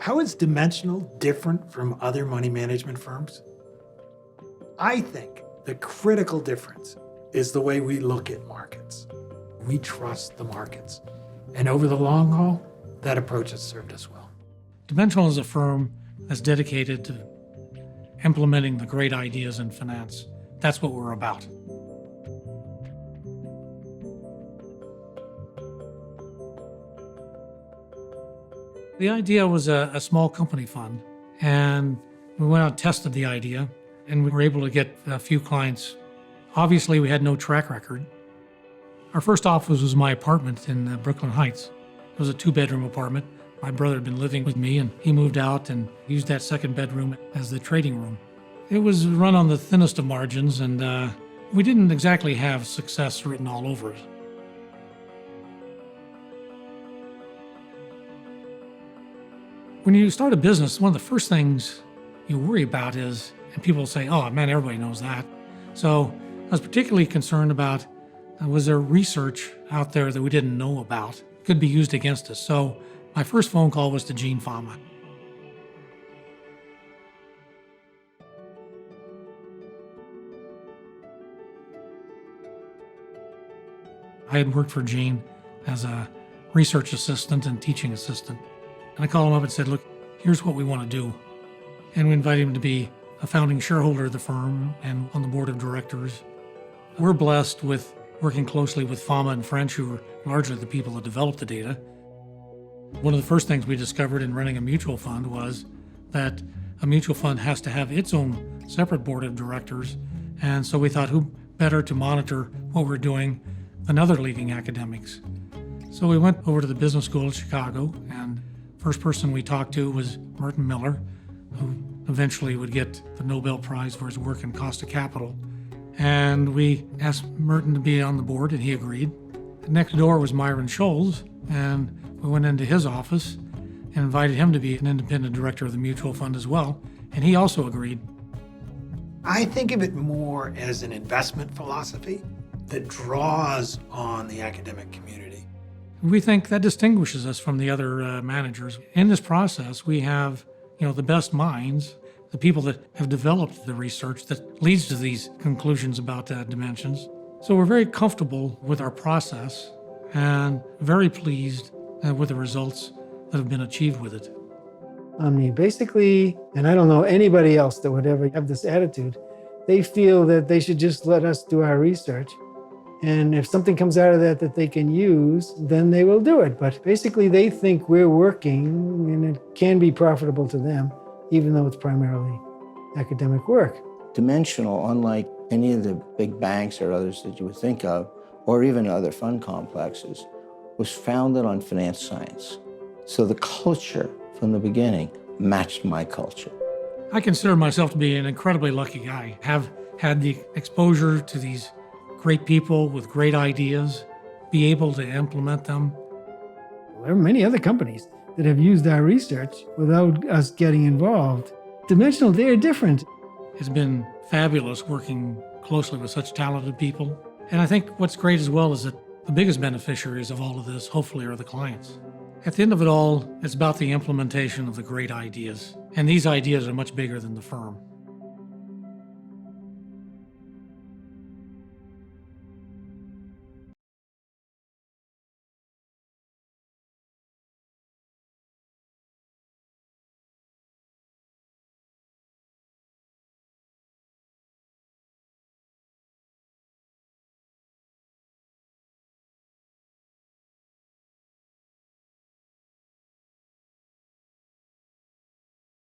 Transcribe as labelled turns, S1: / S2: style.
S1: How is Dimensional different from other money management firms? I think the critical difference is the way we look at markets. We trust the markets. And over the long haul, that approach has served us well.
S2: Dimensional is a firm that's dedicated to implementing the great ideas in finance. That's what we're about. The idea was a small company fund, and we went out and tested the idea, and we were able to get a few clients. Obviously, we had no track record. Our first office was my apartment in Brooklyn Heights. It was a 2-bedroom apartment. My brother had been living with me, and he moved out and used that second bedroom as the trading room. It was run on the thinnest of margins, and we didn't exactly have success written all over it. When you start a business, one of the first things you worry about is, and people say, oh man, everybody knows that. So I was particularly concerned about, was there research out there that we didn't know about, could be used against us? So my first phone call was to Eugene Fama. I had worked for Gene as a research assistant and teaching assistant. And I called him up and said, look, here's what we want to do. And we invited him to be a founding shareholder of the firm and on the board of directors. We're blessed with working closely with Fama and French, who are largely the people that developed the data. One of the first things we discovered in running a mutual fund was that a mutual fund has to have its own separate board of directors. And so we thought, who better to monitor what we're doing than other leading academics? So we went over to the business school of Chicago, and first person we talked to was Merton, who eventually would get the Nobel Prize for his work in cost of capital. And we asked Merton to be on the board, and he agreed. Next door was MYRON SCHOLES, and we went into his office and invited him to be an independent director of the mutual fund as well, and he also agreed.
S1: I think of it more as an investment philosophy that draws on the academic community.
S2: We think that distinguishes us from the other managers. In this process, we have, the best minds, the people that have developed the research that leads to these conclusions about dimensions. So we're very comfortable with our process and very pleased with the results that have been achieved with it.
S3: Basically, and I don't know anybody else that would ever have this attitude, they feel that they should just let us do our research. And if something comes out of that they can use, then they will do it. But basically, they think we're working and it can be profitable to them, even though it's primarily academic work.
S4: Dimensional, unlike any of the big banks or others that you would think of, or even other fund complexes, was founded on finance science. So the culture from the beginning matched my culture.
S2: I consider myself to be an incredibly lucky guy. Have had the exposure to these great people with great ideas, be able to implement them.
S3: There are many other companies that have used our research without us getting involved. Dimensional, they're different.
S2: It's been fabulous working closely with such talented people. And I think what's great as well is that the biggest beneficiaries of all of this, hopefully, are the clients. At the end of it all, it's about the implementation of the great ideas. And these ideas are much bigger than the firm.